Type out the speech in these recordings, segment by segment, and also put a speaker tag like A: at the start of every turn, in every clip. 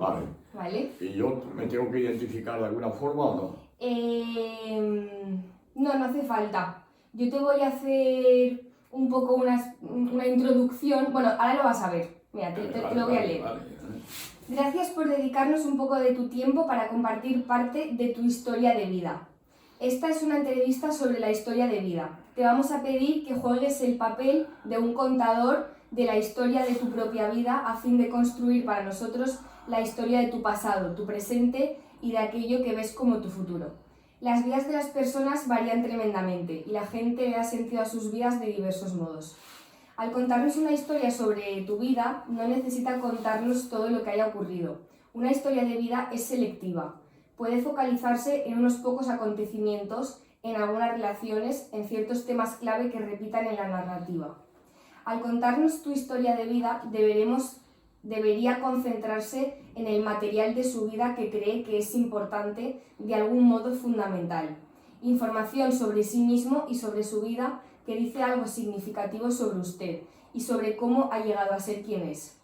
A: Vale.
B: ¿Vale?
A: ¿Y yo me tengo que identificar de alguna forma o no?
B: No hace falta. Yo te voy a hacer un poco una introducción. Bueno, ahora lo vas a ver. Mira, te lo voy a leer.
A: Vale.
B: Gracias por dedicarnos un poco de tu tiempo para compartir parte de tu historia de vida. Esta es una entrevista sobre la historia de vida. Te vamos a pedir que juegues el papel de un contador de la historia de tu propia vida a fin de construir para nosotros la historia de tu pasado, tu presente y de aquello que ves como tu futuro. Las vidas de las personas varían tremendamente y la gente le da sentido a sus vidas de diversos modos. Al contarnos una historia sobre tu vida, no necesita contarnos todo lo que haya ocurrido. Una historia de vida es selectiva. Puede focalizarse en unos pocos acontecimientos, en algunas relaciones, en ciertos temas clave que repitan en la narrativa. Al contarnos tu historia de vida, debería concentrarse en el material de su vida que cree que es importante, de algún modo fundamental. Información sobre sí mismo y sobre su vida que dice algo significativo sobre usted y sobre cómo ha llegado a ser quien es.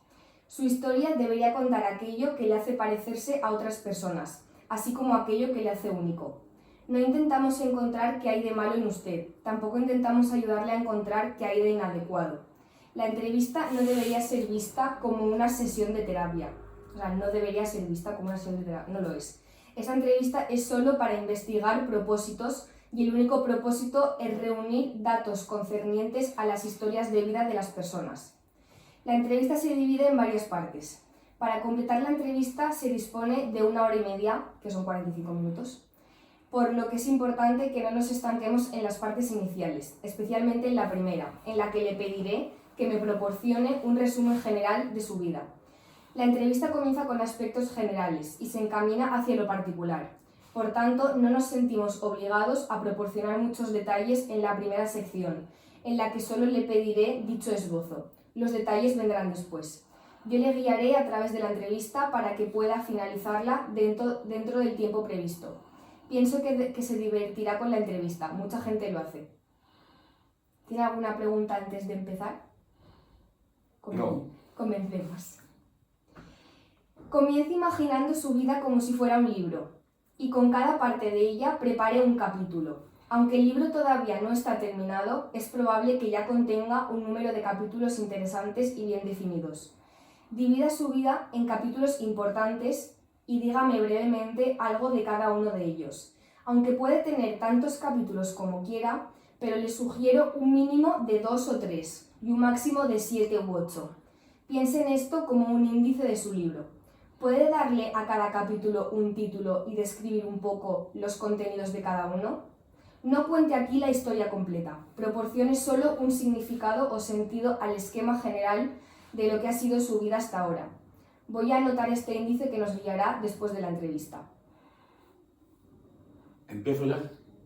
B: Su historia debería contar aquello que le hace parecerse a otras personas, así como aquello que le hace único. No intentamos encontrar qué hay de malo en usted, tampoco intentamos ayudarle a encontrar qué hay de inadecuado. La entrevista no debería ser vista como una sesión de terapia. O sea, no debería ser vista como una sesión de terapia, no lo es. Esta entrevista es solo para investigar propósitos y el único propósito es reunir datos concernientes a las historias de vida de las personas. La entrevista se divide en varias partes. Para completar la entrevista se dispone de 1 hora y media, que son 45 minutos, por lo que es importante que no nos estanquemos en las partes iniciales, especialmente en la primera, en la que le pediré que me proporcione un resumen general de su vida. La entrevista comienza con aspectos generales y se encamina hacia lo particular. Por tanto, no nos sentimos obligados a proporcionar muchos detalles en la primera sección, en la que solo le pediré dicho esbozo. Los detalles vendrán después. Yo le guiaré a través de la entrevista para que pueda finalizarla dentro del tiempo previsto. Pienso que se divertirá con la entrevista. Mucha gente lo hace. ¿Tiene alguna pregunta antes de empezar?
A: No.
B: Comencemos. Comience imaginando su vida como si fuera un libro, y con cada parte de ella prepare un capítulo. Aunque el libro todavía no está terminado, es probable que ya contenga un número de capítulos interesantes y bien definidos. Divida su vida en capítulos importantes y dígame brevemente algo de cada uno de ellos. Aunque puede tener tantos capítulos como quiera, pero le sugiero un mínimo de 2 o 3 y un máximo de 7 u 8. Piense en esto como un índice de su libro. ¿Puede darle a cada capítulo un título y describir un poco los contenidos de cada uno? No cuente aquí la historia completa, proporcione solo un significado o sentido al esquema general de lo que ha sido su vida hasta ahora. Voy a anotar este índice que nos guiará después de la entrevista.
A: ¿Empiezo ya?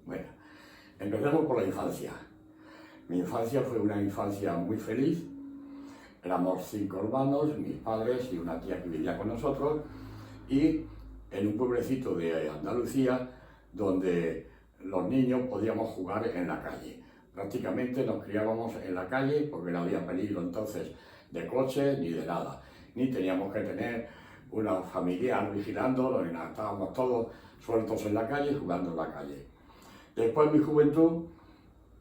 A: Bueno, empecemos por la infancia. Mi infancia fue una infancia muy feliz. Éramos 5 hermanos, mis padres y una tía que vivía con nosotros, y en un pueblecito de Andalucía donde los niños podíamos jugar en la calle. Prácticamente nos criábamos en la calle porque no había peligro entonces de coches ni de nada, ni teníamos que tener una familiar vigilando, ni nada, estábamos todos sueltos en la calle, jugando en la calle. Después mi juventud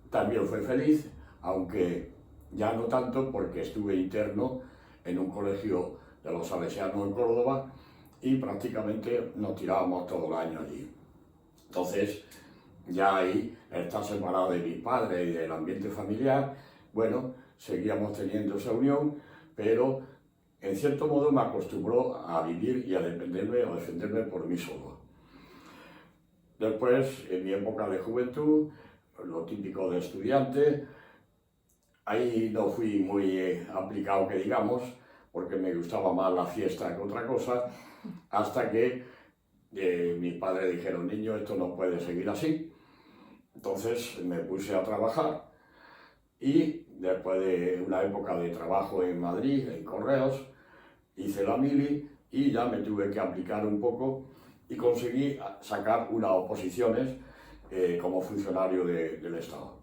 A: también fue feliz, aunque ya no tanto porque estuve interno en un colegio de los salesianos en Córdoba y prácticamente nos tirábamos todo el año allí. Entonces, ya ahí, estar separado de mi padre y del ambiente familiar, bueno, seguíamos teniendo esa unión, pero en cierto modo me acostumbró a vivir y a dependerme o defenderme por mí solo. Después, en mi época de juventud, lo típico de estudiante, ahí no fui muy aplicado, que digamos, porque me gustaba más la fiesta que otra cosa, hasta que mis padres dijeron, niño, esto no puede seguir así. Entonces me puse a trabajar y después de una época de trabajo en Madrid, en Correos, hice la mili y ya me tuve que aplicar un poco y conseguí sacar unas oposiciones como funcionario del Estado.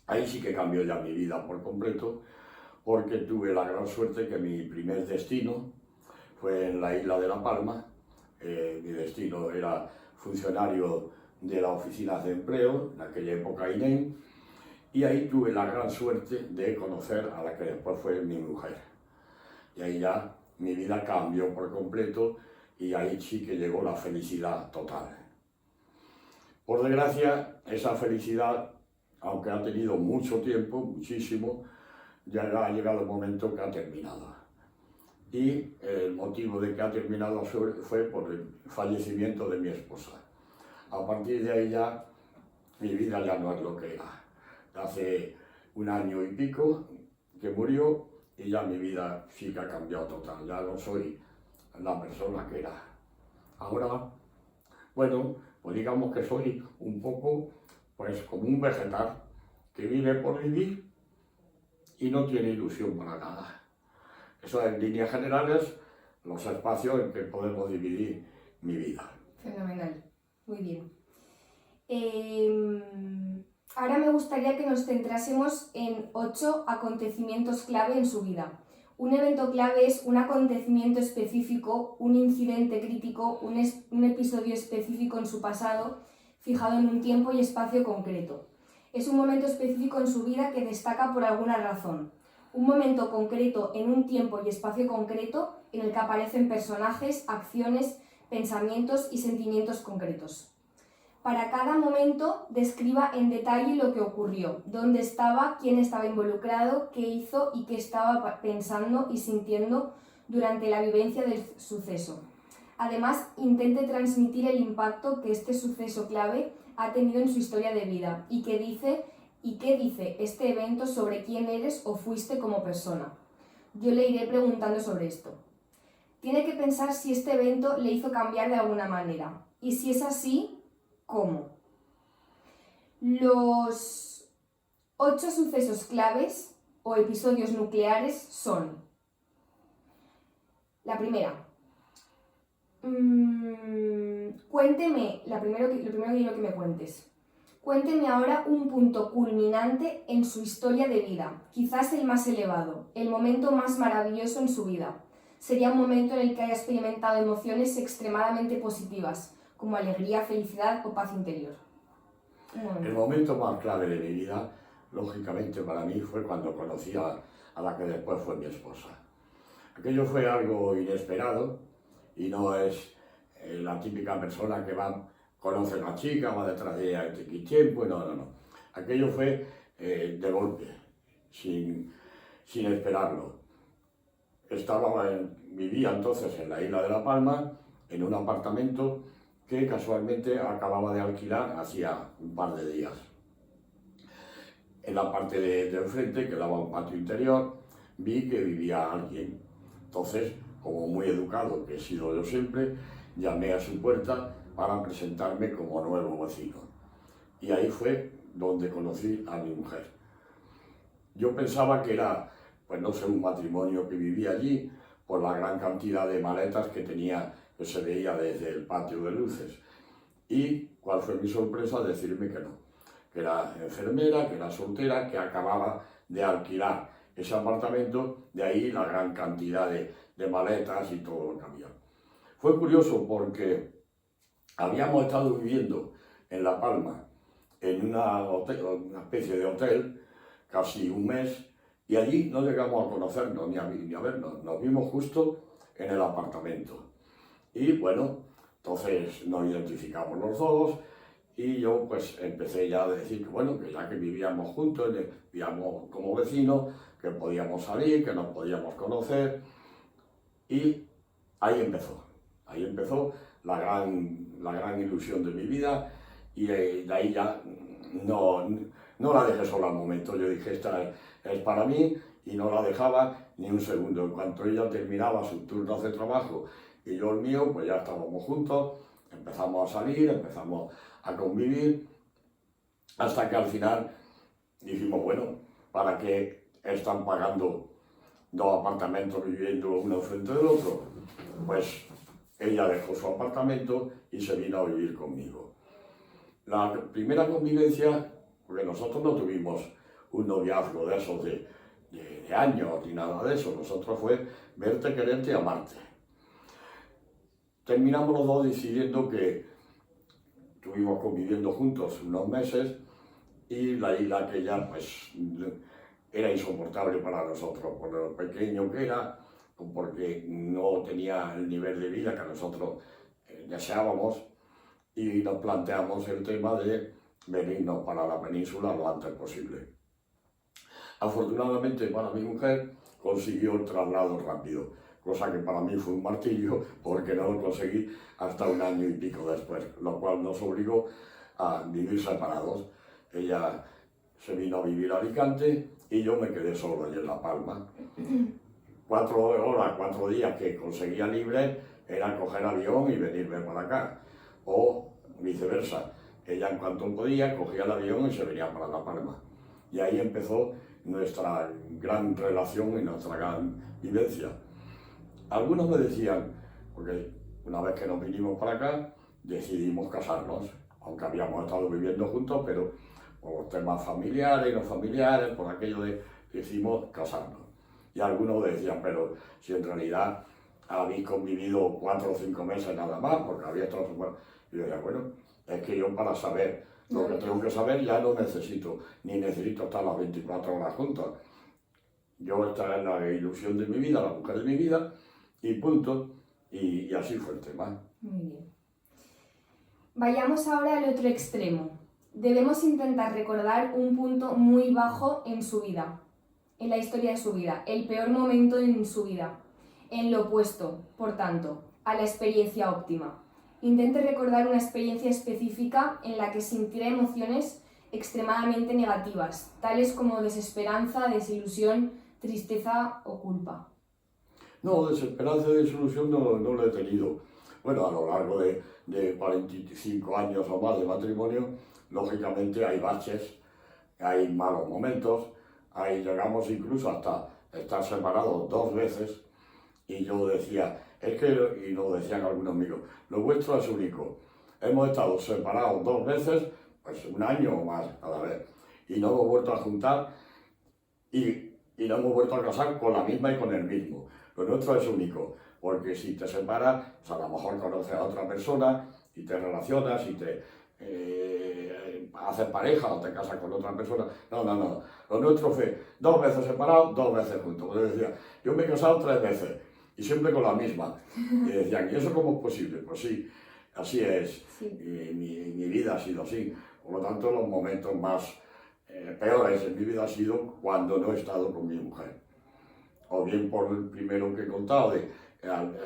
A: Ahí sí que cambió ya mi vida por completo, porque tuve la gran suerte que mi primer destino fue en la isla de La Palma. Mi destino era funcionario de la oficina de empleo, en aquella época INEM, y ahí tuve la gran suerte de conocer a la que después fue mi mujer. Y ahí ya mi vida cambió por completo y ahí sí que llegó la felicidad total. Por desgracia, esa felicidad, aunque ha tenido mucho tiempo, muchísimo, ya ha llegado el momento que ha terminado. Y el motivo de que ha terminado fue por el fallecimiento de mi esposa. A partir de ahí ya mi vida ya no es lo que era. Hace 1 año y pico que murió y ya mi vida sí que ha cambiado total. Ya no soy la persona que era. Ahora, bueno, pues digamos que soy un poco pues como un vegetal que vive por vivir y no tiene ilusión para nada. Eso en líneas generales, los espacios en que podemos dividir mi vida.
B: Fenomenal, muy bien. Ahora me gustaría que nos centrásemos en 8 acontecimientos clave en su vida. Un evento clave es un acontecimiento específico, un incidente crítico, un episodio específico en su pasado, fijado en un tiempo y espacio concreto. Es un momento específico en su vida que destaca por alguna razón. Un momento concreto en un tiempo y espacio concreto en el que aparecen personajes, acciones, pensamientos y sentimientos concretos. Para cada momento describa en detalle lo que ocurrió, dónde estaba, quién estaba involucrado, qué hizo y qué estaba pensando y sintiendo durante la vivencia del suceso. Además, intente transmitir el impacto que este suceso clave ha tenido en su historia de vida y qué dice este evento sobre quién eres o fuiste como persona. Yo le iré preguntando sobre esto. Tiene que pensar si este evento le hizo cambiar de alguna manera y si es así, ¿cómo? Los 8 sucesos claves o episodios nucleares son: la primera, cuénteme, lo primero que quiero que me cuentes. Cuénteme ahora un punto culminante en su historia de vida, quizás el más elevado, el momento más maravilloso en su vida. Sería un momento en el que haya experimentado emociones extremadamente positivas, como alegría, felicidad o paz interior.
A: El momento más clave de mi vida, lógicamente para mí, fue cuando conocí a la que después fue mi esposa. Aquello fue algo inesperado y no es la típica persona que conoce a una chica, va detrás de ella en tiempo, no. Aquello fue de golpe, sin esperarlo. Vivía entonces en la isla de La Palma, en un apartamento que casualmente acababa de alquilar hacía un par de días. En la parte de enfrente, que daba un patio interior, vi que vivía alguien. Entonces, como muy educado que he sido yo siempre, llamé a su puerta para presentarme como nuevo vecino. Y ahí fue donde conocí a mi mujer. Yo pensaba que era, pues no sé, un matrimonio que vivía allí, por la gran cantidad de maletas que tenía, que se veía desde el patio de luces. Y cuál fue mi sorpresa, decirme que no, que era enfermera, que era soltera, que acababa de alquilar ese apartamento, de ahí la gran cantidad de maletas y todo lo que había. Fue curioso porque habíamos estado viviendo en La Palma en una especie de hotel casi un mes y allí no llegamos a conocernos ni a vernos, nos vimos justo en el apartamento. Y bueno, entonces nos identificamos los dos y yo pues empecé ya a decir que bueno, que ya que vivíamos juntos, vivíamos como vecinos, que podíamos salir, que nos podíamos conocer y ahí empezó la gran ilusión de mi vida y de ahí ya no la dejé sola al momento. Yo dije, esta es para mí y no la dejaba ni un segundo. En cuanto ella terminaba sus turnos de trabajo y yo el mío, pues ya estábamos juntos, empezamos a salir, empezamos a convivir, hasta que al final dijimos, bueno, ¿para qué están pagando 2 apartamentos viviendo uno frente del otro? Pues ella dejó su apartamento y se vino a vivir conmigo. La primera convivencia, porque nosotros no tuvimos un noviazgo de esos de años ni nada de eso, nosotros fue verte, quererte y amarte. terminamos los dos decidiendo que estuvimos conviviendo juntos unos meses y la isla aquella pues era insoportable para nosotros, por lo pequeño que era, o porque no tenía el nivel de vida que nosotros deseábamos, y nos planteamos el tema de venirnos para la península lo antes posible. Afortunadamente para mi mujer consiguió el traslado rápido, cosa que para mí fue un martirio porque no lo conseguí hasta 1 año y pico después, lo cual nos obligó a vivir separados. Ella se vino a vivir a Alicante y yo me quedé solo allí en La Palma. 4 horas, 4 días que conseguía libre era coger avión y venirme para acá, o viceversa. Ella en cuanto podía cogía el avión y se venía para La Palma. Y ahí empezó nuestra gran relación y nuestra gran vivencia. Algunos me decían, porque una vez que nos vinimos para acá, decidimos casarnos, aunque habíamos estado viviendo juntos, pero por temas familiares y no familiares, por aquello de decidimos casarnos. Y algunos decían, pero si en realidad habéis convivido 4 o 5 meses nada más, porque había estado súper... Y yo decía, bueno, es que yo para saber lo que tengo que saber ya no necesito, ni necesito estar las 24 horas juntos. Yo esta es la ilusión de mi vida, la mujer de mi vida, y punto. Y así fue el tema.
B: Muy bien. Vayamos ahora al otro extremo. Debemos intentar recordar un punto muy bajo en su vida, en la historia de su vida, el peor momento en su vida, en lo opuesto, por tanto, a la experiencia óptima. Intente recordar una experiencia específica en la que sintiera emociones extremadamente negativas, tales como desesperanza, desilusión, tristeza o culpa.
A: No, desesperanza y desilusión no lo he tenido. Bueno, a lo largo de 45 años o más de matrimonio, lógicamente hay baches, hay malos momentos, ahí llegamos incluso hasta estar separados 2 veces, y yo decía, es que, y lo decían algunos amigos, lo vuestro es único. Hemos estado separados 2 veces, pues 1 año o más cada vez, y no hemos vuelto a juntar y no hemos vuelto a casar con la misma y con el mismo. Lo nuestro es único, porque si te separas, pues a lo mejor conoces a otra persona y te relacionas y te haces pareja o te casas con otra persona. No. Lo nuestro fue 2 veces separados, 2 veces juntos. Yo decía, yo me he casado 3 veces y siempre con la misma. Y decían, ¿y eso cómo es posible? Pues sí, así es.
B: Sí.
A: Mi vida ha sido así. Por lo tanto, los momentos más peores en mi vida ha sido cuando no he estado con mi mujer. O bien por el primero que he contado, de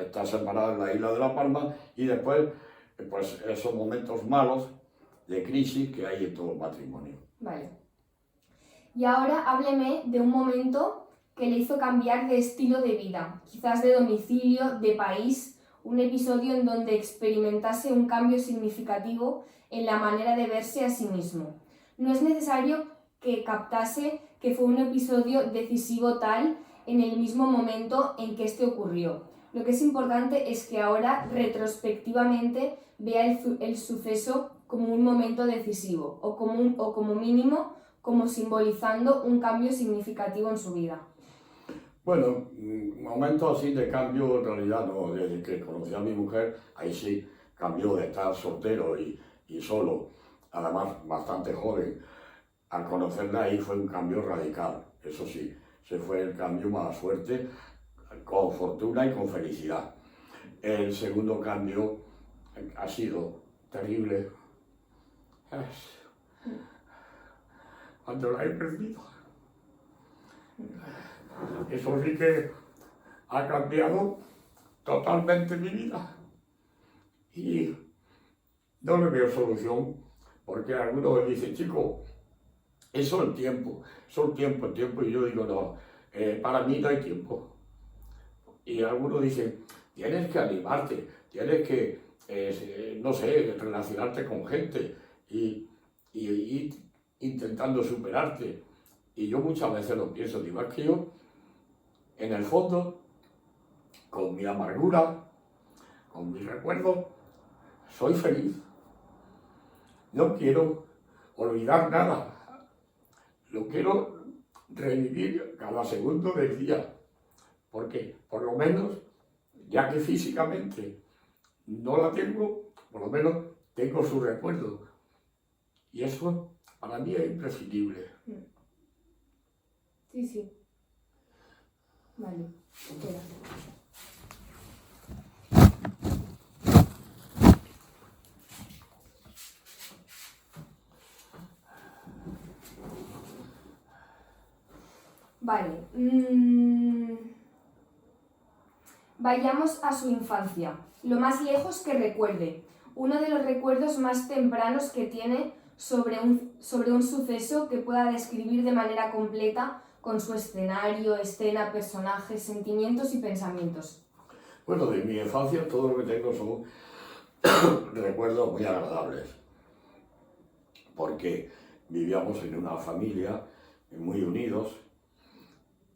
A: estar separado en la isla de La Palma, y después pues esos momentos malos de crisis que hay en todo matrimonio.
B: Vale. Y ahora hábleme de un momento que le hizo cambiar de estilo de vida, quizás de domicilio, de país, un episodio en donde experimentase un cambio significativo en la manera de verse a sí mismo. No es necesario que captase que fue un episodio decisivo tal en el mismo momento en que este ocurrió. Lo que es importante es que ahora, retrospectivamente, vea el suceso como un momento decisivo o como mínimo, como simbolizando un cambio significativo en su vida.
A: Bueno, momentos así de cambio en realidad no. Desde que conocí a mi mujer, ahí sí cambió de estar soltero y solo, además bastante joven. Al conocerla ahí fue un cambio radical, eso sí, se fue el cambio más fuerte, con fortuna y con felicidad. El segundo cambio ha sido terrible. Cuando la he perdido. Eso sí que ha cambiado totalmente mi vida. Y no le veo solución, porque algunos me dicen, chico, eso es el tiempo, y yo digo, no, para mí no hay tiempo. Y algunos dicen, tienes que animarte, tienes que, no sé, relacionarte con gente y ir intentando superarte. Y yo muchas veces lo pienso, digo, es que yo, en el fondo, con mi amargura, con mis recuerdos, soy feliz. No quiero olvidar nada. Lo quiero revivir cada segundo del día, porque por lo menos, ya que físicamente no la tengo, por lo menos tengo su recuerdo. Y eso para mí es imprescindible.
B: Sí, sí. Vale, espera. Vale. Vayamos a su infancia. Lo más lejos que recuerde. Uno de los recuerdos más tempranos que tiene sobre un suceso que pueda describir de manera completa con su escenario, escena, personajes, sentimientos y pensamientos.
A: Bueno, de mi infancia todo lo que tengo son recuerdos muy agradables, porque vivíamos en una familia muy unidos,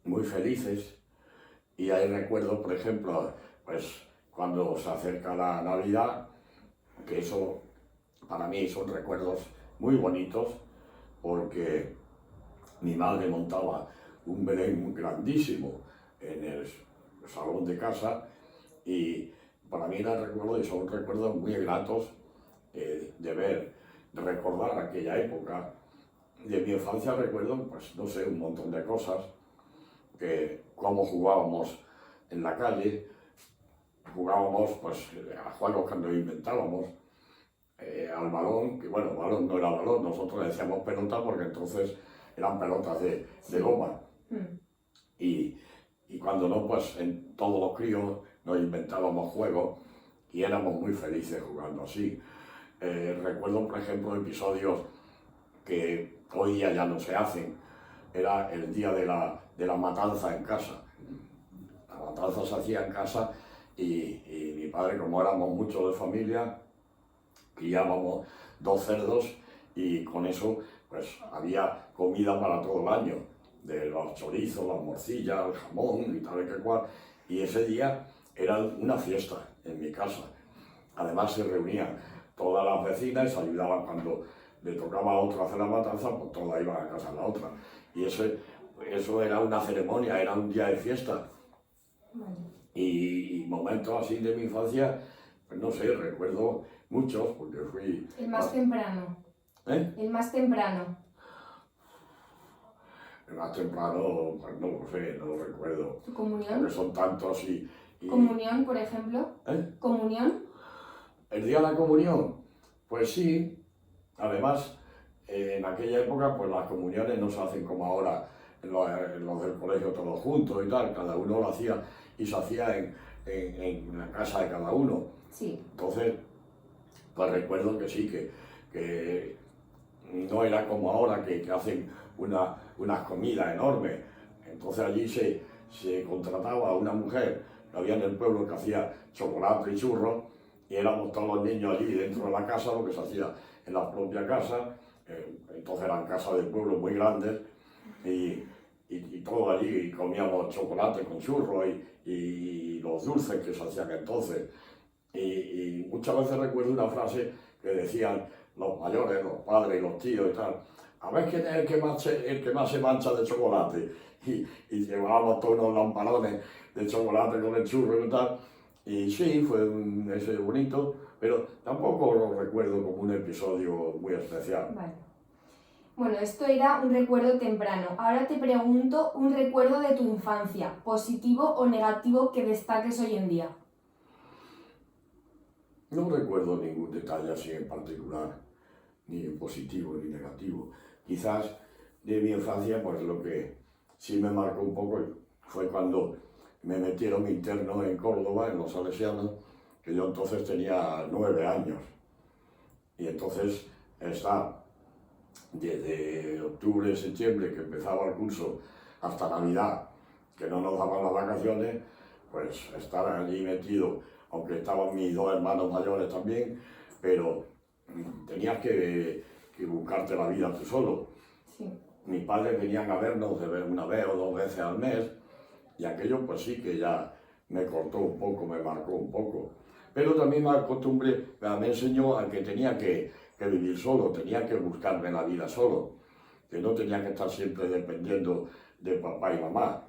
A: muy felices, y hay recuerdos, por ejemplo, pues cuando se acerca la Navidad, que eso para mí son recuerdos muy bonitos, porque mi madre montaba un Belén grandísimo en el salón de casa y para mí son recuerdos muy gratos de ver, de recordar aquella época. De mi infancia recuerdo, pues no sé, un montón de cosas, que cómo jugábamos en la calle, jugábamos pues a juegos que nos inventábamos, al balón, que bueno, balón no era balón, nosotros le decíamos pelota porque entonces eran pelotas de goma. Y cuando no, pues en todos los críos nos inventábamos juegos y éramos muy felices jugando así. Recuerdo, por ejemplo, episodios que hoy día ya no se hacen. Era el día de la matanza en casa. La matanza se hacía en casa y mi padre, como éramos muchos de familia, criábamos 2 cerdos y con eso pues había comida para todo el año, de los chorizos, las morcillas, el jamón y tal y que cual. Y ese día era una fiesta en mi casa. Además se reunían todas las vecinas y se ayudaban cuando le tocaba a otra hacer la matanza, pues todas iban a casa de la otra. Y eso era una ceremonia, era un día de fiesta. Y momentos así de mi infancia, pues no sé, recuerdo muchos, porque fui...
B: El más temprano.
A: ¿Eh?
B: El más temprano.
A: El más temprano, pues no lo sé, no lo recuerdo.
B: ¿Tu comunión?
A: Porque son tantos y...
B: ¿Comunión, por ejemplo?
A: ¿Eh?
B: ¿Comunión?
A: ¿El día de la comunión? Pues sí. Además, en aquella época, pues las comuniones no se hacen como ahora, en los del colegio todos juntos y tal, cada uno lo hacía y se hacía en la casa de cada uno.
B: Sí.
A: Entonces, pues recuerdo que sí, que no era como ahora que hacen unas comidas enormes. Entonces allí se contrataba a una mujer que había en el pueblo que hacía chocolate y churros y éramos todos los niños allí dentro de la casa, lo que se hacía en la propia casa. Entonces eran casas del pueblo muy grandes y todo allí y comíamos chocolate con churros y los dulces que se hacían entonces. Y muchas veces recuerdo una frase que decían los mayores, los padres y los tíos y tal: a ver quién es el que más se mancha de chocolate. Y llevábamos todos unos lamparones de chocolate con el churro y tal. Y sí, fue ese bonito, pero tampoco lo recuerdo como un episodio muy especial.
B: Vale. Bueno, esto era un recuerdo temprano. Ahora te pregunto un recuerdo de tu infancia, positivo o negativo, que destaques hoy en día.
A: No recuerdo ningún detalle así en particular, ni positivo ni negativo. Quizás de mi infancia, pues lo que sí me marcó un poco fue cuando me metieron interno en Córdoba, en los Salesianos, que yo entonces tenía 9 años. Y entonces está desde octubre, septiembre, que empezaba el curso, hasta Navidad, que no nos daban las vacaciones, pues estar allí metido, aunque estaban mis 2 hermanos mayores también, pero tenías que buscarte la vida tú solo.
B: Sí.
A: Mis padres venían a vernos una vez o 2 veces al mes, y aquello pues sí que ya me cortó un poco, me marcó un poco. Pero también me enseñó a que tenía que vivir solo, tenía que buscarme la vida solo, que no tenía que estar siempre dependiendo de papá y mamá,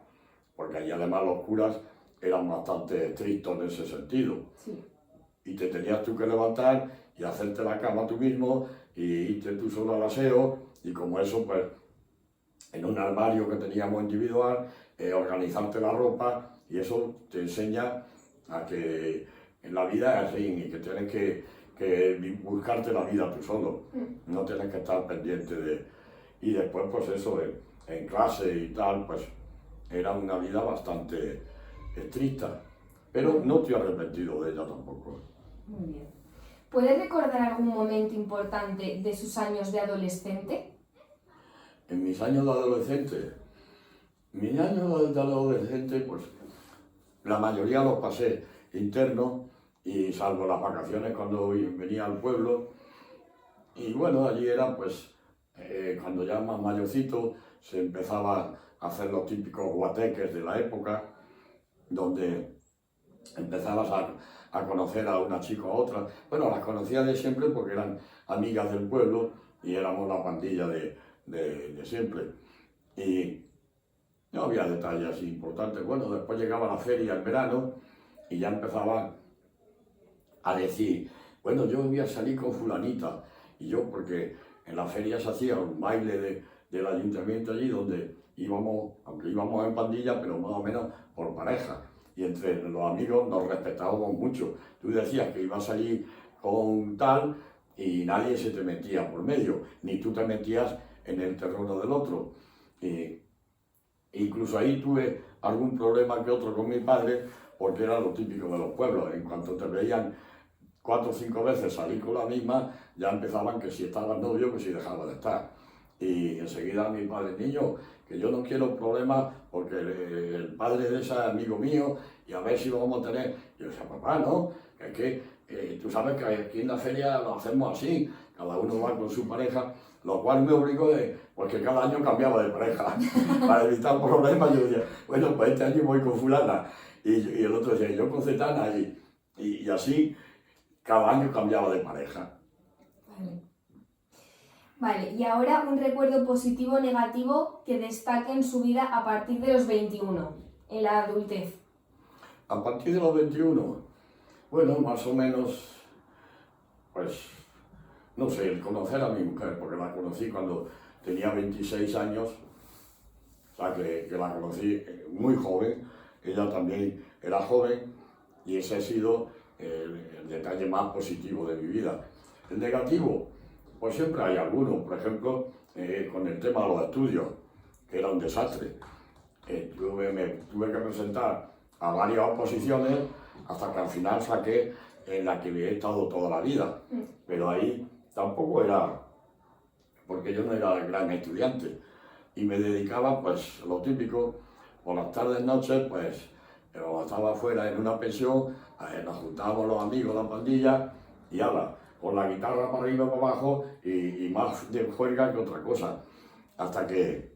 A: porque allí además los curas eran bastante estrictos en ese sentido.
B: Sí.
A: y te tenías tú que levantar y hacerte la cama tú mismo y irte tú solo al aseo, y como eso, pues, en un armario que teníamos individual, organizarte la ropa, y eso te enseña a que en la vida es así, y que tienes que buscarte la vida tú solo, no tienes que estar pendiente de... Y después, pues eso, en clase y tal, pues era una vida bastante estricta, pero no estoy arrepentido de ella tampoco.
B: Muy bien. ¿Puedes recordar algún momento importante de sus años de adolescente?
A: En mis años de adolescente, pues la mayoría los pasé internos, y salvo las vacaciones cuando venía al pueblo. Y bueno, allí era pues, cuando ya más mayorcito, se empezaba a hacer los típicos guateques de la época, donde empezabas a conocer a una chica o a otra. Bueno, las conocía de siempre porque eran amigas del pueblo y éramos la pandilla de siempre. Y no había detalles así importantes. Bueno, después llegaba la feria en verano y ya empezaba a decir, bueno, yo voy a salir con fulanita. Y yo, porque en la feria se hacía un baile del ayuntamiento allí, donde íbamos, aunque íbamos en pandilla, pero más o menos por pareja. Y entre los amigos nos respetábamos mucho. Tú decías que ibas a salir con tal y nadie se te metía por medio, ni tú te metías en el terreno del otro. Incluso ahí tuve algún problema que otro con mi padre, porque era lo típico de los pueblos. En cuanto te veían 4 o 5 veces salir con la misma, ya empezaban que si estaba novio, que si dejaba de estar. Y enseguida mi padre, niño, que yo no quiero problemas porque el padre de ese es amigo mío y a ver si lo vamos a tener. Yo decía, papá, no, es que tú sabes que aquí en la feria lo hacemos así, cada uno va con su pareja, lo cual me obligó porque cada año cambiaba de pareja para evitar problemas. Yo decía, bueno, pues este año voy con fulana y el otro decía, yo con cetana y así cada año cambiaba de pareja.
B: Vale, y ahora un recuerdo positivo o negativo que destaque en su vida a partir de los 21, en la adultez.
A: A partir de los 21, bueno, más o menos, pues, no sé, el conocer a mi mujer, porque la conocí cuando tenía 26 años, o sea, que la conocí muy joven, ella también era joven, y ese ha sido el detalle más positivo de mi vida. El negativo, pues siempre hay algunos, por ejemplo, con el tema de los estudios, que era un desastre. Me tuve que presentar a varias oposiciones hasta que al final saqué en la que he estado toda la vida. Pero ahí tampoco era, porque yo no era gran estudiante y me dedicaba pues lo típico, por las tardes, noches, pues estaba afuera en una pensión, nos juntábamos los amigos, la pandilla, y ala, con la guitarra para arriba y para abajo y más de juerga que otra cosa. Hasta que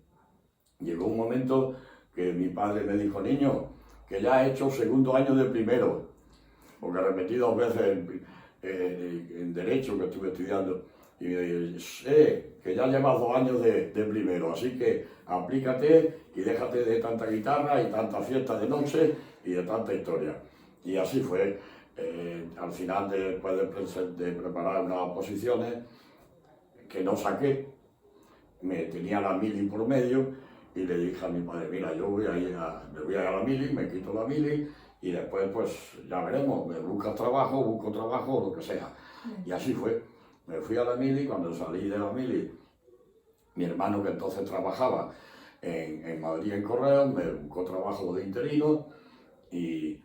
A: llegó un momento que mi padre me dijo, niño, que ya he hecho segundo año de primero, porque repetí 2 veces en Derecho que estuve estudiando. Y me dice, que ya llevas 2 años de primero, así que aplícate y déjate de tanta guitarra y tanta fiesta de noche y de tanta historia. Y así fue. Al final, después de preparar unas oposiciones que no saqué, me tenía la mili por medio y le dije a mi padre, mira, yo me voy a ir a la mili, me quito la mili y después pues ya veremos, me busco trabajo, lo que sea. Y así fue. Me fui a la mili, cuando salí de la mili, mi hermano que entonces trabajaba en Madrid en Correos, me buscó trabajo de interino y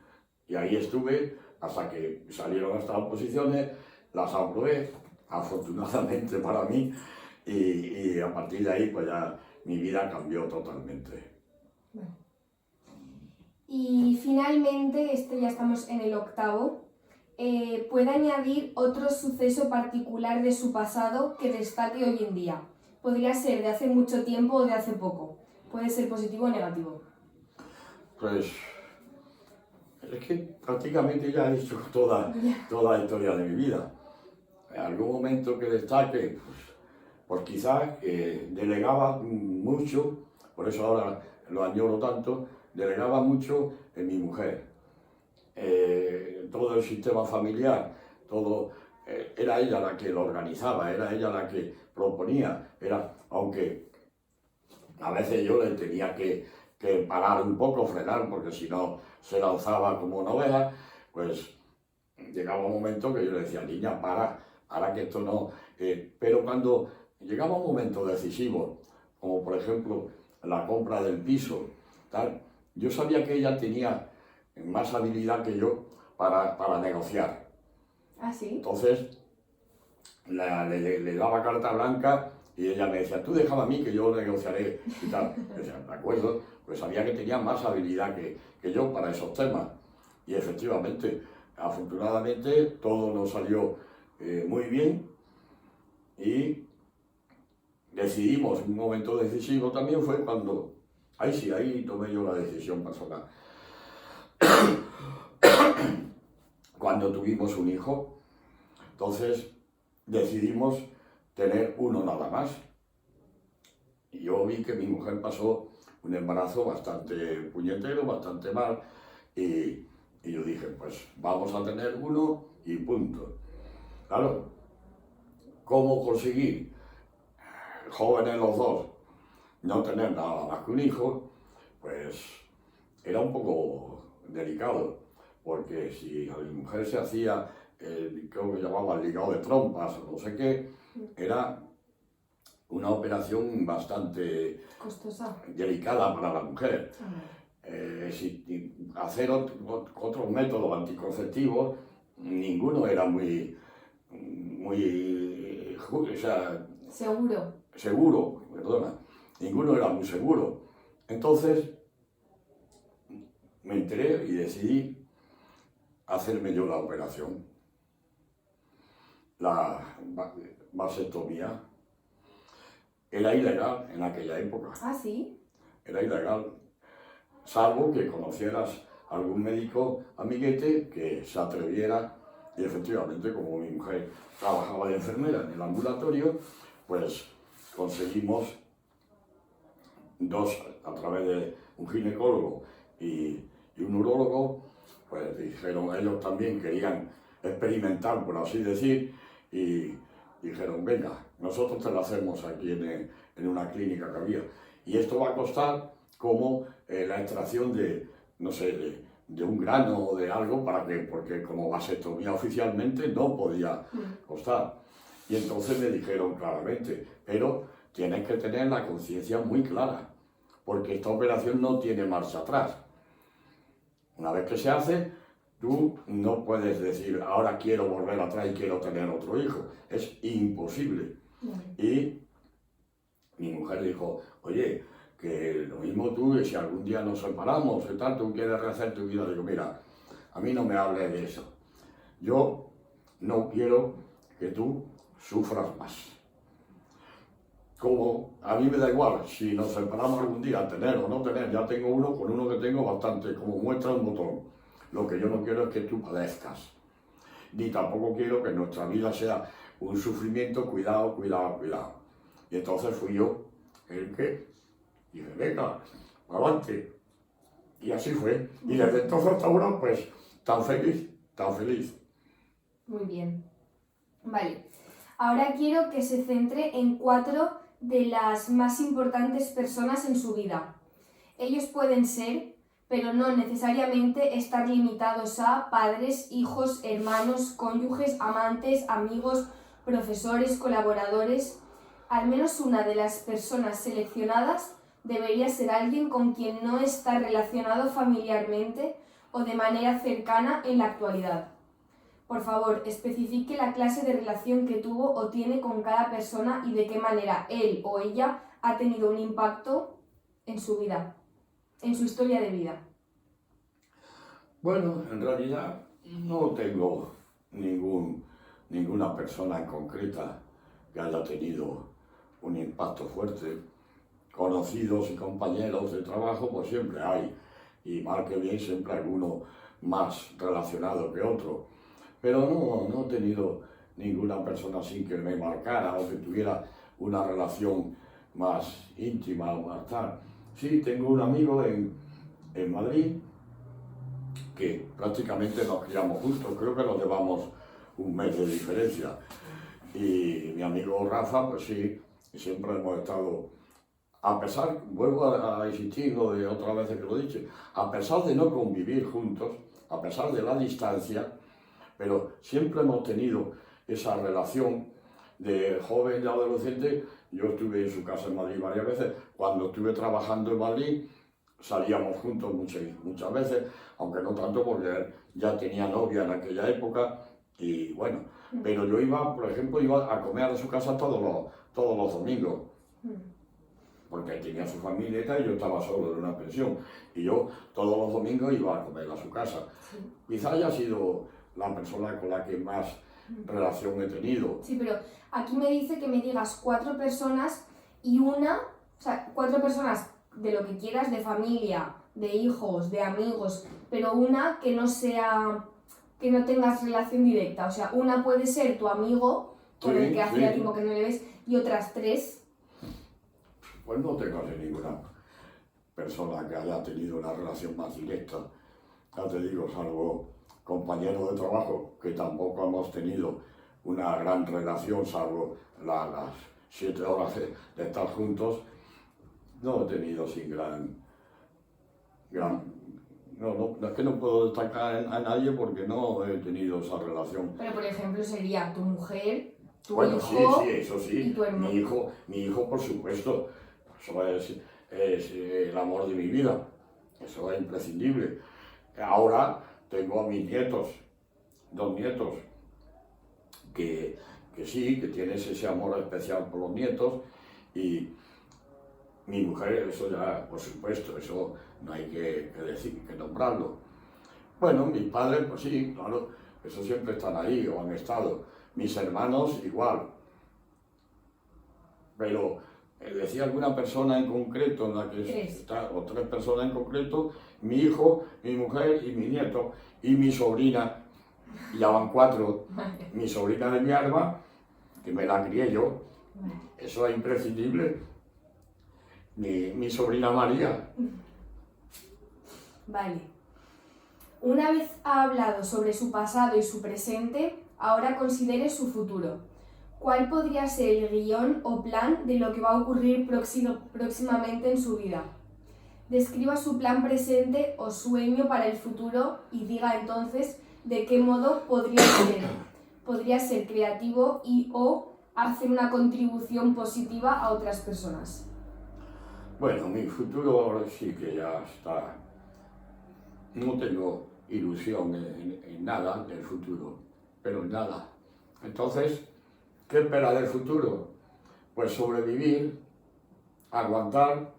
A: ahí estuve hasta que salieron estas oposiciones, las aprobé, afortunadamente para mí, y a partir de ahí pues ya mi vida cambió totalmente.
B: Y finalmente, ya estamos en el 8º, ¿puede añadir otro suceso particular de su pasado que destaque hoy en día? Podría ser de hace mucho tiempo o de hace poco. Puede ser positivo o negativo.
A: Pues es que prácticamente ya he dicho toda la historia de mi vida. En algún momento que destaque, pues quizás delegaba mucho, por eso ahora lo añoro tanto, delegaba mucho en mi mujer. todo el sistema familiar, todo, era ella la que lo organizaba, era ella la que proponía, aunque a veces yo le tenía que parar un poco, frenar, porque si no se lanzaba como una oveja, pues llegaba un momento que yo le decía, niña, para que esto no... pero cuando llegaba un momento decisivo, como por ejemplo la compra del piso, tal, yo sabía que ella tenía más habilidad que yo para negociar.
B: ¿Ah, sí?
A: Entonces le daba carta blanca y ella me decía, tú déjame a mí que yo negociaré y tal. Yo decía, de acuerdo, pues sabía que tenía más habilidad que yo para esos temas. Y efectivamente, afortunadamente, todo nos salió muy bien y decidimos, un momento decisivo también fue cuando, ahí tomé yo la decisión personal. Cuando tuvimos un hijo, entonces decidimos tener uno nada más. Y yo vi que mi mujer pasó un embarazo bastante puñetero, bastante mal, y yo dije, pues vamos a tener uno y punto. Claro, ¿cómo conseguir, jóvenes los dos, no tener nada más que un hijo? Pues era un poco delicado, porque si a mi mujer se hacía, creo que llamaban ligado de trompas o no sé qué, era una operación bastante
B: Costosa.
A: delicada para la mujer. Hacer otros métodos anticonceptivos, ninguno era muy, o sea, seguro, perdona, ninguno era muy seguro. Entonces me enteré y decidí hacerme yo la operación, la vasectomía. Era ilegal en aquella época.
B: ¿Ah, sí?
A: Era ilegal, salvo que conocieras algún médico amiguete que se atreviera, y efectivamente, como mi mujer trabajaba de enfermera en el ambulatorio, pues conseguimos dos, a través de un ginecólogo y un urólogo, pues dijeron, ellos también querían experimentar, por así decir, y dijeron, venga, nosotros te lo hacemos aquí en una clínica que había. Y esto va a costar como la extracción de, no sé, de un grano o de algo, porque como vasectomía oficialmente no podía costar. Y entonces me dijeron claramente, pero tienes que tener la conciencia muy clara, porque esta operación no tiene marcha atrás. Una vez que se hace, tú no puedes decir, ahora quiero volver atrás y quiero tener otro hijo. Es imposible. Y mi mujer dijo, oye, que lo mismo tú, que si algún día nos separamos y tal, tú quieres rehacer tu vida. Digo, mira, a mí no me hables de eso. Yo no quiero que tú sufras más. Como a mí me da igual, si nos separamos algún día, tener o no tener, ya tengo uno, con uno que tengo bastante, como muestra un botón. Lo que yo no quiero es que tú padezcas. Ni tampoco quiero que nuestra vida sea un sufrimiento, cuidado, cuidado, cuidado. Y entonces fui yo el que dije, venga, adelante. Y así fue. Y desde entonces hasta ahora, pues, tan feliz, tan feliz.
B: Muy bien. Vale. Ahora quiero que se centre en 4 de las más importantes personas en su vida. Ellos pueden ser, pero no necesariamente estar limitados a padres, hijos, hermanos, cónyuges, amantes, amigos, profesores, colaboradores. Al menos una de las personas seleccionadas debería ser alguien con quien no está relacionado familiarmente o de manera cercana en la actualidad. Por favor, especifique la clase de relación que tuvo o tiene con cada persona y de qué manera él o ella ha tenido un impacto en su vida, en su historia de vida.
A: Bueno, en realidad no tengo ninguna persona en concreta que haya tenido un impacto fuerte. Conocidos y compañeros de trabajo, pues siempre hay, y mal que bien siempre alguno más relacionado que otro. Pero no he tenido ninguna persona así que me marcara o que tuviera una relación más íntima o más tal. Sí, tengo un amigo en Madrid que prácticamente nos criamos juntos, creo que nos llevamos un mes de diferencia. Y mi amigo Rafa, pues sí, siempre hemos estado, a pesar, vuelvo a insistir lo de otras veces que lo he dicho, a pesar de no convivir juntos, a pesar de la distancia, pero siempre hemos tenido esa relación de joven y adolescente. Yo estuve en su casa en Madrid varias veces. Cuando estuve trabajando en Madrid, salíamos juntos muchas veces, aunque no tanto porque él ya tenía novia en aquella época. Y bueno, pero yo iba, por ejemplo, iba a comer a su casa todos los domingos, porque él tenía su familia y tal, y yo estaba solo en una pensión. Y yo todos los domingos iba a comer a su casa. Quizá haya sido la persona con la que más relación he tenido.
B: Sí, pero aquí me dice que me digas 4 personas y una, o sea, 4 personas de lo que quieras, de familia, de hijos, de amigos, pero una que no sea, que no tengas relación directa. O sea, una puede ser tu amigo, con el que hacía tiempo que no le ves, y otras 3.
A: Pues no tengo ninguna persona que haya tenido una relación más directa. Ya te digo, salvo compañeros de trabajo, que tampoco hemos tenido una gran relación, salvo las 7 horas de estar juntos, no he tenido sin gran no, es que no puedo destacar a nadie porque no he tenido esa relación.
B: Pero por ejemplo sería tu mujer, tu
A: bueno,
B: hijo,
A: sí, eso sí,
B: y tu hermano.
A: mi hijo por supuesto, eso es el amor de mi vida, eso es imprescindible. Ahora tengo a mis nietos, 2 nietos, que sí, que tienes ese amor especial por los nietos, y mi mujer, eso ya, por supuesto, eso no hay que decir, que nombrarlo. Bueno, mis padres, pues sí, claro, eso siempre están ahí o han estado. Mis hermanos, igual. Pero decía alguna persona en concreto, en la que está, o 3 personas en concreto, mi hijo, mi mujer y mi nieto, y mi sobrina, ya van 4, mi sobrina de mi alma, que me la crié yo, eso es imprescindible. Mi sobrina María.
B: Vale. Una vez ha hablado sobre su pasado y su presente, ahora considere su futuro. ¿Cuál podría ser el guión o plan de lo que va a ocurrir próximamente en su vida? Describa su plan presente o sueño para el futuro y diga entonces de qué modo podría ser. Podría ser creativo y o hacer una contribución positiva a otras personas.
A: Bueno, mi futuro ahora sí que ya está. No tengo ilusión en nada del futuro, pero en nada. Entonces, ¿qué espera del futuro? Pues sobrevivir, aguantar,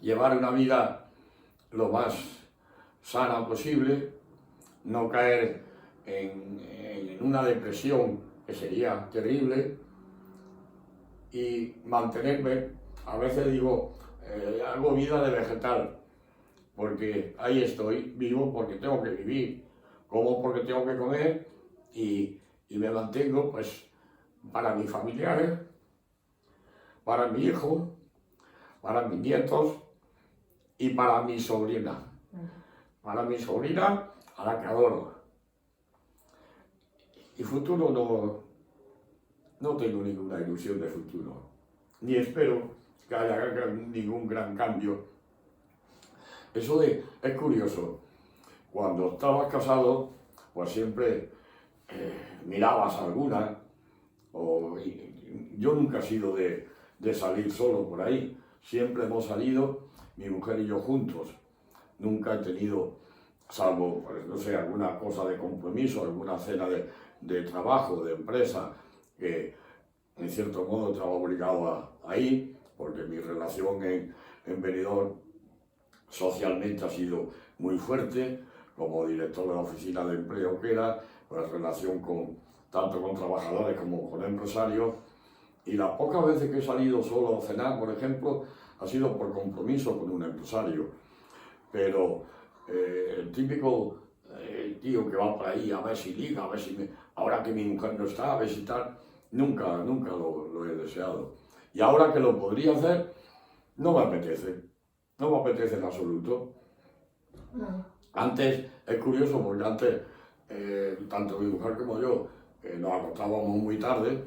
A: llevar una vida lo más sana posible, no caer en una depresión que sería terrible, y mantenerme. A veces digo, hago vida de vegetal, porque ahí estoy, vivo porque tengo que vivir, como porque tengo que comer, y me mantengo pues para mis familiares, para mi hijo, para mis nietos y para mi sobrina. Para mi sobrina, a la que adoro. Y futuro no tengo ninguna ilusión de futuro, ni espero que haya ningún gran cambio. Eso es curioso, cuando estabas casado, pues siempre mirabas a alguna, yo nunca he sido de salir solo por ahí, siempre hemos salido, mi mujer y yo juntos, nunca he tenido, salvo, pues, no sé, alguna cosa de compromiso, alguna cena de trabajo, de empresa, que en cierto modo estaba obligado a ir, porque mi relación en Benidorm socialmente ha sido muy fuerte, como director de la oficina de empleo que era, pues relación tanto con trabajadores como con empresarios, y las pocas veces que he salido solo a cenar, por ejemplo, ha sido por compromiso con un empresario, pero el típico tío que va por ahí a ver si liga, a ver si ahora que mi mujer no está, a ver si tal, nunca lo he deseado. Y ahora que lo podría hacer, no me apetece en absoluto. Antes, es curioso porque antes, tanto mi mujer como yo, nos acostábamos muy tarde,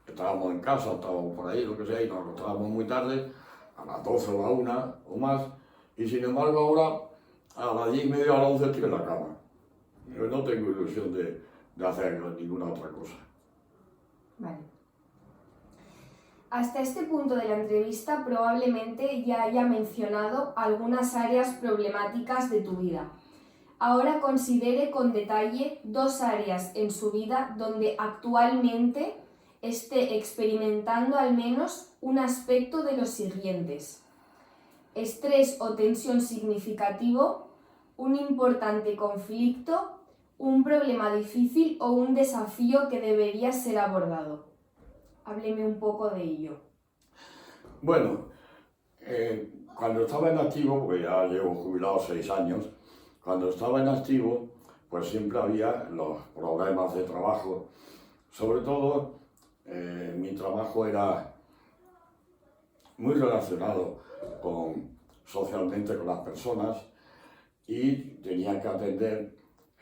A: estábamos en casa, estábamos por ahí, lo que sea, y nos acostábamos muy tarde, a las 12 o la 1 o más, y sin embargo ahora, a las 10:30 o a las 11 estoy en la cama. Yo no tengo ilusión de hacer ninguna otra cosa.
B: Vale. Hasta este punto de la entrevista probablemente ya haya mencionado algunas áreas problemáticas de tu vida. Ahora considere con detalle 2 áreas en su vida donde actualmente esté experimentando al menos un aspecto de los siguientes: estrés o tensión significativo, un importante conflicto, un problema difícil o un desafío que debería ser abordado. Hábleme un poco de ello.
A: Bueno, cuando estaba en activo, porque ya llevo jubilado 6 años, cuando estaba en activo, pues siempre había los problemas de trabajo. Sobre todo, mi trabajo era muy relacionado socialmente con las personas y tenía que atender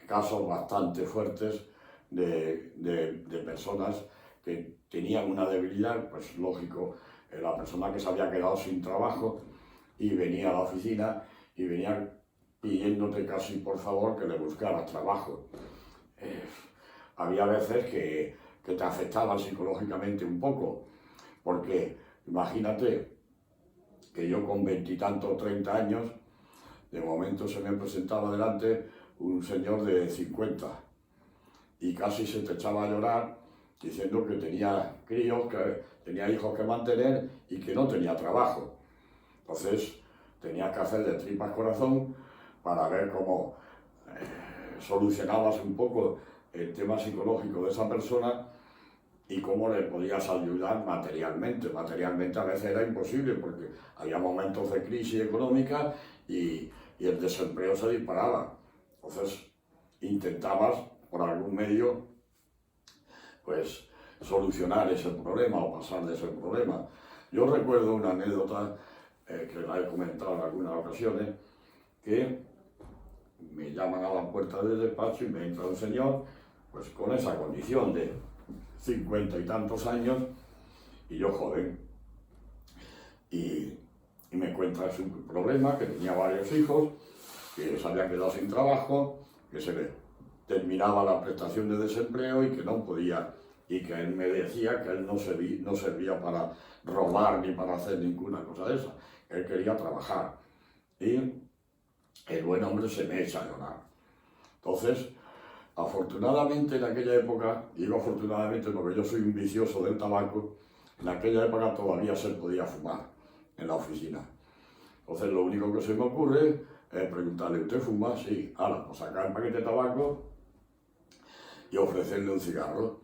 A: casos bastante fuertes de personas que tenían una debilidad, pues lógico, la persona que se había quedado sin trabajo y venía a la oficina y venía pidiéndote casi por favor que le buscaras trabajo. Había veces que te afectaban psicológicamente un poco, porque imagínate que yo con 20 y tantos, 30 años, de momento se me presentaba delante un señor de 50 y casi se te echaba a llorar diciendo que tenía críos, que tenía hijos que mantener y que no tenía trabajo. Entonces tenía que hacer de tripas corazón para ver cómo solucionabas un poco el tema psicológico de esa persona y cómo le podías ayudar materialmente. Materialmente a veces era imposible porque había momentos de crisis económica y el desempleo se disparaba. Entonces intentabas por algún medio pues solucionar ese problema o pasar de ese problema. Yo recuerdo una anécdota que la he comentado en algunas ocasiones, que me llaman a la puerta del despacho y me entra un señor pues con esa condición de 50 y tantos años y yo joven, y me cuenta su problema, que tenía varios hijos, que se había quedado sin trabajo, que se le terminaba la prestación de desempleo y que no podía, y que él me decía que él no servía para robar ni para hacer ninguna cosa de esa, él quería trabajar. Y el buen hombre se me echa a llorar. Entonces, afortunadamente en aquella época, digo afortunadamente porque yo soy un vicioso del tabaco, en aquella época todavía se podía fumar en la oficina. Entonces lo único que se me ocurre es preguntarle: ¿usted fuma? Sí. Ahora, pues sacar el paquete de tabaco y ofrecerle un cigarro.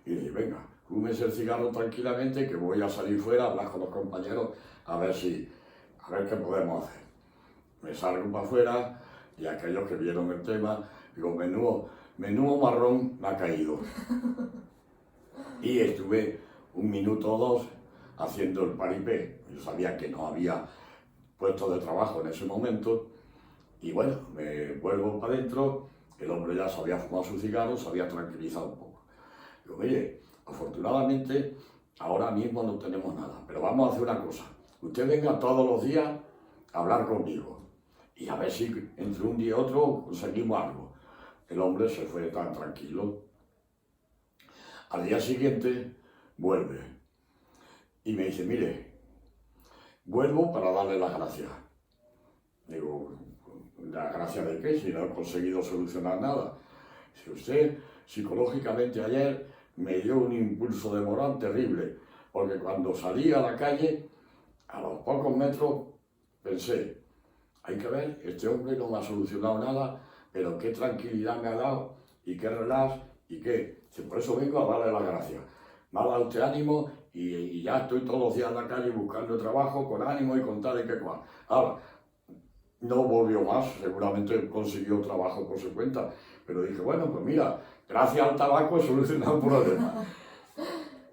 A: Y dije: venga, fúmese el cigarro tranquilamente, que voy a salir fuera a hablar con los compañeros a ver qué podemos hacer. Me salgo para afuera y aquellos que vieron el tema, digo: menudo marrón me ha caído. Y estuve 1 minuto o 2 haciendo el paripé. Yo sabía que no había puesto de trabajo en ese momento. Y bueno, me vuelvo para adentro, el hombre ya se había fumado su cigarro, se había tranquilizado un poco. Digo: mire, afortunadamente ahora mismo no tenemos nada, pero vamos a hacer una cosa. Usted venga todos los días a hablar conmigo y a ver si entre un día y otro conseguimos algo. El hombre se fue tan tranquilo. Al día siguiente vuelve y me dice: mire, vuelvo para darle las gracias. Digo: ¿las gracias de qué? Si no he conseguido solucionar nada. Si usted psicológicamente ayer me dio un impulso de moral terrible, porque cuando salí a la calle, a los pocos metros, pensé: hay que ver, este hombre no me ha solucionado nada, pero qué tranquilidad me ha dado y qué relax y qué. Por eso vengo a darle las gracias. Me ha dado usted ánimo y ya estoy todos los días en la calle buscando trabajo con ánimo y con tal y que cual. Ahora, no volvió más, seguramente consiguió trabajo por su cuenta, pero dije: bueno, pues mira, gracias al tabaco he solucionado un problema.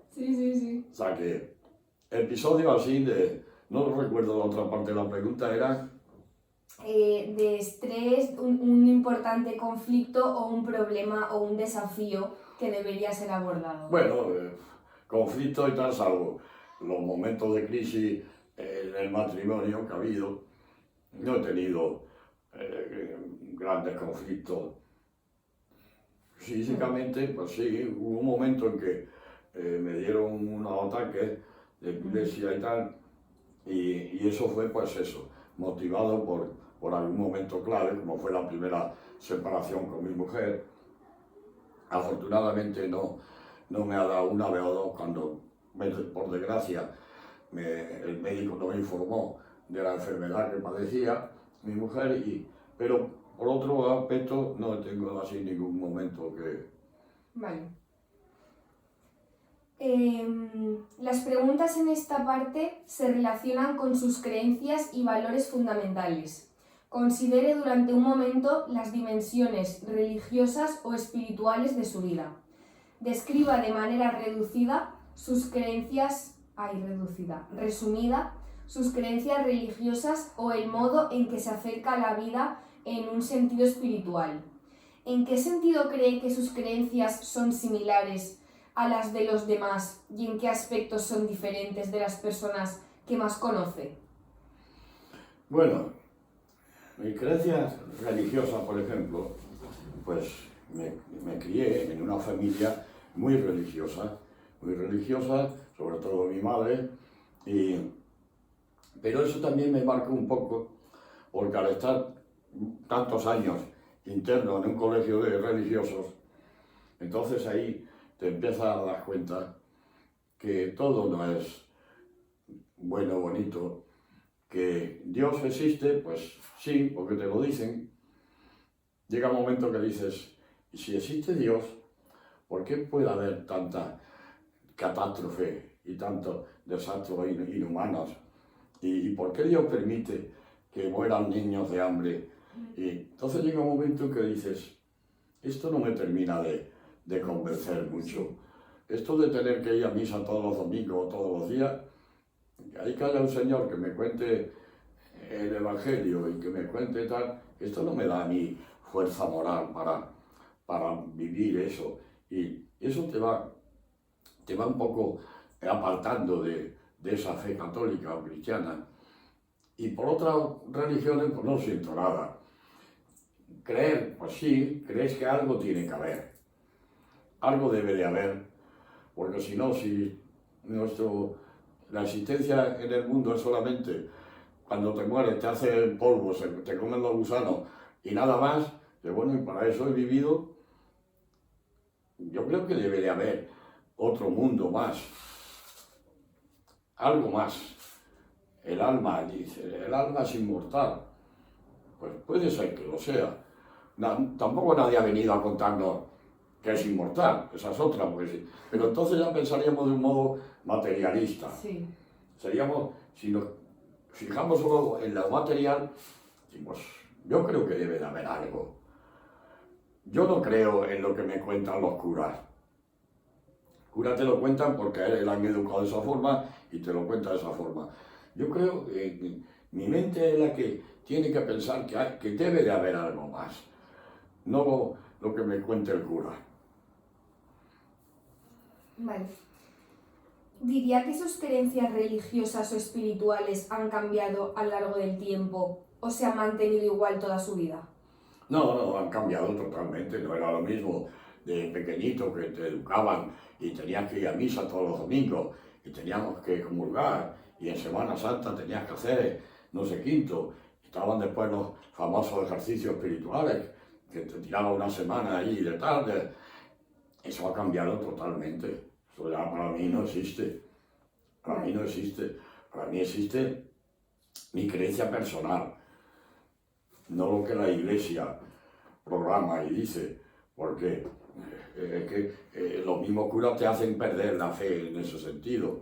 B: Sí.
A: O sea que, episodio así no recuerdo la otra parte de la pregunta, era
B: de estrés, un importante conflicto o un problema o un desafío que debería ser abordado?
A: Bueno, conflicto y tal, salvo los momentos de crisis en el matrimonio que ha habido, no he tenido grandes conflictos. Físicamente, pues sí, hubo un momento en que me dieron unos ataques de epilepsia y tal, y eso fue pues eso, motivado por algún momento clave, como fue la primera separación con mi mujer. Afortunadamente no me ha dado una vez o dos cuando, por desgracia, el médico no me informó de la enfermedad que padecía mi mujer, pero por otro aspecto no tengo así ningún momento que...
B: Vale. Las preguntas en esta parte se relacionan con sus creencias y valores fundamentales. Considere durante un momento las dimensiones religiosas o espirituales de su vida. Describa de manera resumida, sus creencias religiosas o el modo en que se acerca a la vida en un sentido espiritual. ¿En qué sentido cree que sus creencias son similares a las de los demás y en qué aspectos son diferentes de las personas que más conoce?
A: Bueno, mis creencias religiosas, por ejemplo, pues me crié en una familia muy religiosa, sobre todo mi madre, pero eso también me marcó un poco, porque al estar tantos años interno en un colegio de religiosos, entonces ahí te empiezas a dar cuenta que todo no es bueno, bonito, que Dios existe, pues sí, porque te lo dicen. Llega un momento que dices, ¿y si existe Dios, por qué puede haber tanta catástrofe y tantos desastres inhumanos? ¿Y por qué Dios permite que mueran niños de hambre? Y entonces llega un momento que dices, esto no me termina de convencer mucho. Esto de tener que ir a misa todos los domingos o todos los días, hay que haya un señor que me cuente el Evangelio y que me cuente tal, esto no me da ni fuerza moral para vivir eso. Y eso te va un poco apartando de esa fe católica o cristiana. Y por otras religiones, pues no siento nada. Creer, pues sí, crees que algo tiene que haber. Algo debe de haber, porque si no, la existencia en el mundo es solamente cuando te mueres, te hace polvo, te comen los gusanos y nada más, que bueno, y para eso he vivido. Yo creo que debe de haber otro mundo más, algo más. El alma, dice, el alma es inmortal. Pues puede ser que lo sea. Tampoco nadie ha venido a contarnos que es inmortal, esa es otra, pues sí. Pero entonces ya pensaríamos de un modo materialista.
B: Sí.
A: Si nos fijamos solo en lo material, pues yo creo que debe de haber algo. Yo no creo en lo que me cuentan los curas. Curas te lo cuentan porque le han educado de esa forma y te lo cuentan de esa forma. Yo creo que mi mente es la que tiene que pensar que debe de haber algo más, no lo que me cuente el cura.
B: Vale. ¿Diría que sus creencias religiosas o espirituales han cambiado a lo largo del tiempo o se han mantenido igual toda su vida?
A: No, han cambiado totalmente. No era lo mismo de pequeñito que te educaban y tenías que ir a misa todos los domingos y teníamos que comulgar y en Semana Santa tenías que hacer no sé quinto. Estaban después los famosos ejercicios espirituales que te tiraban una semana ahí de tarde. Eso ha cambiado totalmente. Eso ya para mí no existe. Para mí no existe. Para mí existe mi creencia personal, no lo que la Iglesia programa y dice, porque es que los mismos curas te hacen perder la fe en ese sentido.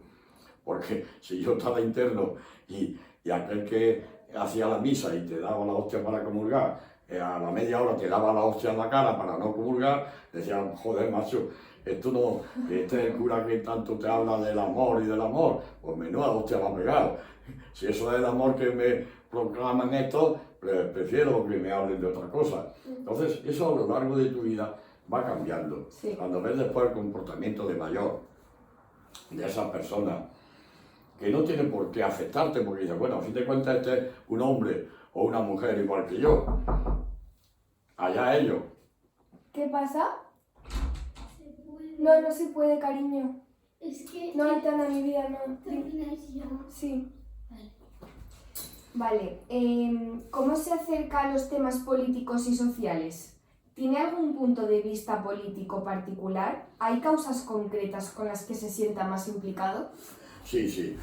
A: Porque si yo estaba interno y aquel que hacía la misa y te daba la hostia para comulgar, a la media hora te daba la hostia en la cara para no comulgar, decían, joder, macho, este es el cura que tanto te habla del amor y del amor, pues menuda hostia va a pegar. Si eso es el amor que me proclaman esto, prefiero que me hablen de otra cosa. Entonces, eso a lo largo de tu vida va cambiando.
B: Sí.
A: Cuando ves después el comportamiento de mayor de esa persona, que no tiene por qué afectarte, porque dices, bueno, a fin de cuentas este es un hombre o una mujer igual que yo. Allá ellos.
B: ¿Qué pasa?
C: Se puede.
B: No, no se puede, cariño.
C: Es que
B: No, Aitana, mi vida, no.
C: terminas ya.
B: Sí.
C: Vale.
B: Vale, ¿cómo se acerca a los temas políticos y sociales? ¿Tiene algún punto de vista político particular? ¿Hay causas concretas con las que se sienta más implicado?
A: Sí, sí.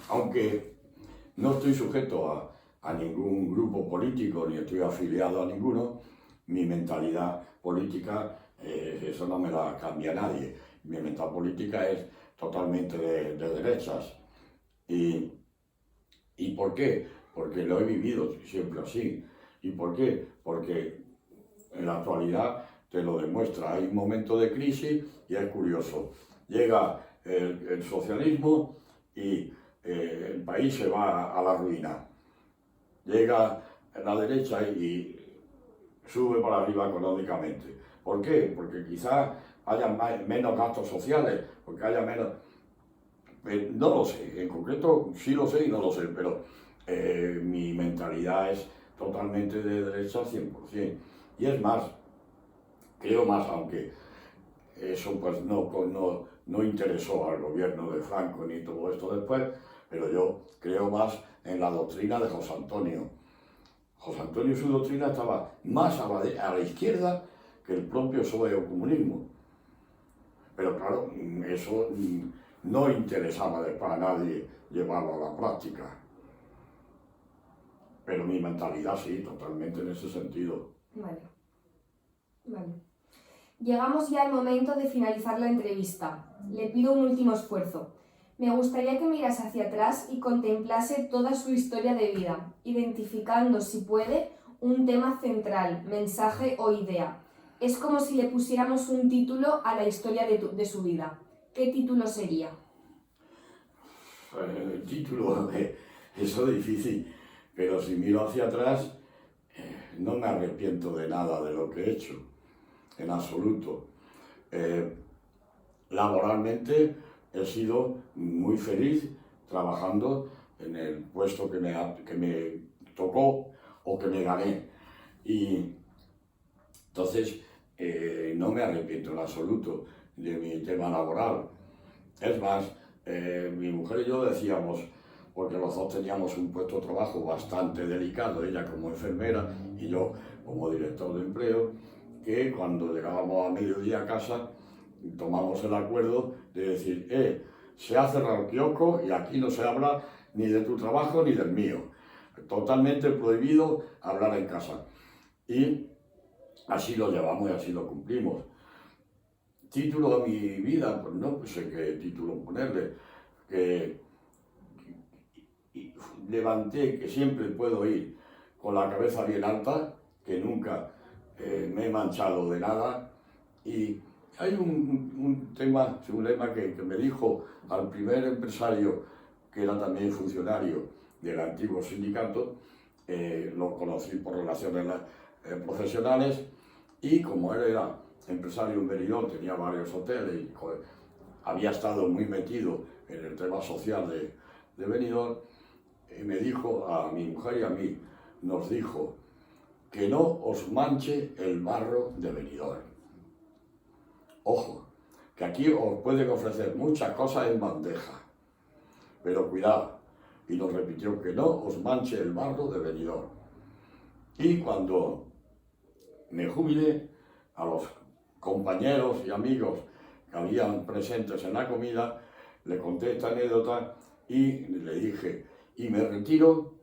A: Aunque no estoy sujeto a ningún grupo político, ni estoy afiliado a ninguno, mi mentalidad política, eso no me la cambia nadie. Mi mentalidad política es totalmente de derechas. ¿Y por qué? Porque lo he vivido siempre así. ¿Y por qué? Porque en la actualidad te lo demuestra. Hay un momento de crisis y es curioso. Llega el socialismo y el país se va a la ruina. Llega la derecha y sube para arriba económicamente. ¿Por qué? Porque quizás haya menos gastos sociales, porque haya menos... No lo sé, en concreto sí lo sé y no lo sé, pero mi mentalidad es totalmente de derecha 100%. Y es más, creo más, aunque eso pues no interesó al gobierno de Franco ni todo esto después, pero yo creo más en la doctrina de José Antonio. José Antonio y su doctrina estaba más a la izquierda que el propio PSOE o comunismo. Pero claro, eso no interesaba para nadie llevarlo a la práctica. Pero mi mentalidad sí, totalmente en ese sentido.
B: Vale. Vale. Llegamos ya al momento de finalizar la entrevista. Le pido un último esfuerzo. Me gustaría que mirase hacia atrás y contemplase toda su historia de vida, identificando, si puede, un tema central, mensaje o idea. Es como si le pusiéramos un título a la historia de su vida. ¿Qué título sería?
A: El título, eso es difícil, pero si miro hacia atrás, no me arrepiento de nada de lo que he hecho, en absoluto. Laboralmente he sido muy feliz trabajando en el puesto que me tocó o que me gané. Y entonces no me arrepiento en absoluto de mi tema laboral. Es más, mi mujer y yo decíamos, porque los dos teníamos un puesto de trabajo bastante delicado, ella como enfermera y yo como director de empleo, que cuando llegábamos a mediodía a casa tomamos el acuerdo de decir, se ha cerrado el kiosco y aquí no se habla ni de tu trabajo ni del mío. Totalmente prohibido hablar en casa. Y así lo llevamos y así lo cumplimos. Título de mi vida, pues no sé qué título ponerle, que levanté, que siempre puedo ir con la cabeza bien alta, que nunca me he manchado de nada. Y hay un lema que me dijo al primer empresario, que era también funcionario del antiguo sindicato, lo conocí por relaciones profesionales, y como él era empresario en Benidorm, tenía varios hoteles y había estado muy metido en el tema social de Benidorm, y me dijo a mi mujer y a mí, nos dijo, que no os manche el barro de Benidorm. Ojo, que aquí os pueden ofrecer muchas cosas en bandeja, pero cuidado. Y nos repitió que no os manche el barro de Benidorm. Y cuando me jubilé, a los compañeros y amigos que habían presentes en la comida, le conté esta anécdota y le dije, y me retiro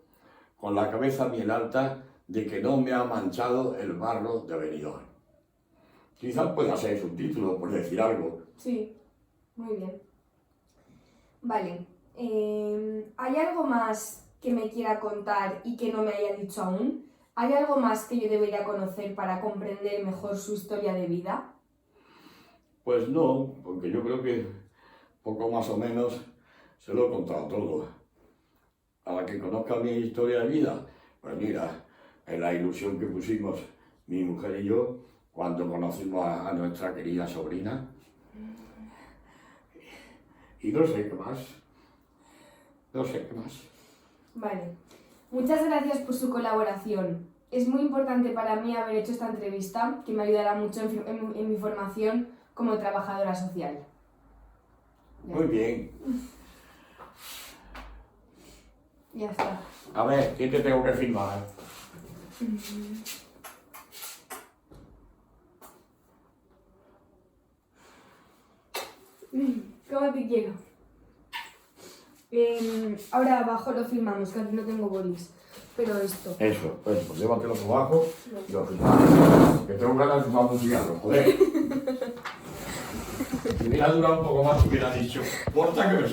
A: con la cabeza bien alta de que no me ha manchado el barro de Benidorm. Quizás pueda ser su título, por decir algo.
B: Sí, muy bien. Vale. ¿Hay algo más que me quiera contar y que no me haya dicho aún? ¿Hay algo más que yo debería conocer para comprender mejor su historia de vida?
A: Pues no, porque yo creo que poco más o menos se lo he contado todo. A la que conozca mi historia de vida, Pues mira, en la ilusión que pusimos mi mujer y yo cuando conocimos a nuestra querida sobrina. Y no sé qué más. No sé qué más.
B: Vale. Muchas gracias por su colaboración. Es muy importante para mí haber hecho esta entrevista, que me ayudará mucho en mi formación como trabajadora social. Ya.
A: Muy bien.
B: Ya está.
A: A ver, ¿qué te tengo que firmar?
B: ¿Cómo te quiero? Ahora abajo lo firmamos, que aquí no tengo bolis. Pero esto.
A: Eso, pues llévatelo por abajo y lo firmamos. Que tengo ganas de fumar un cigarro, joder. Si hubiera durado un poco más, hubiera dicho, porta que me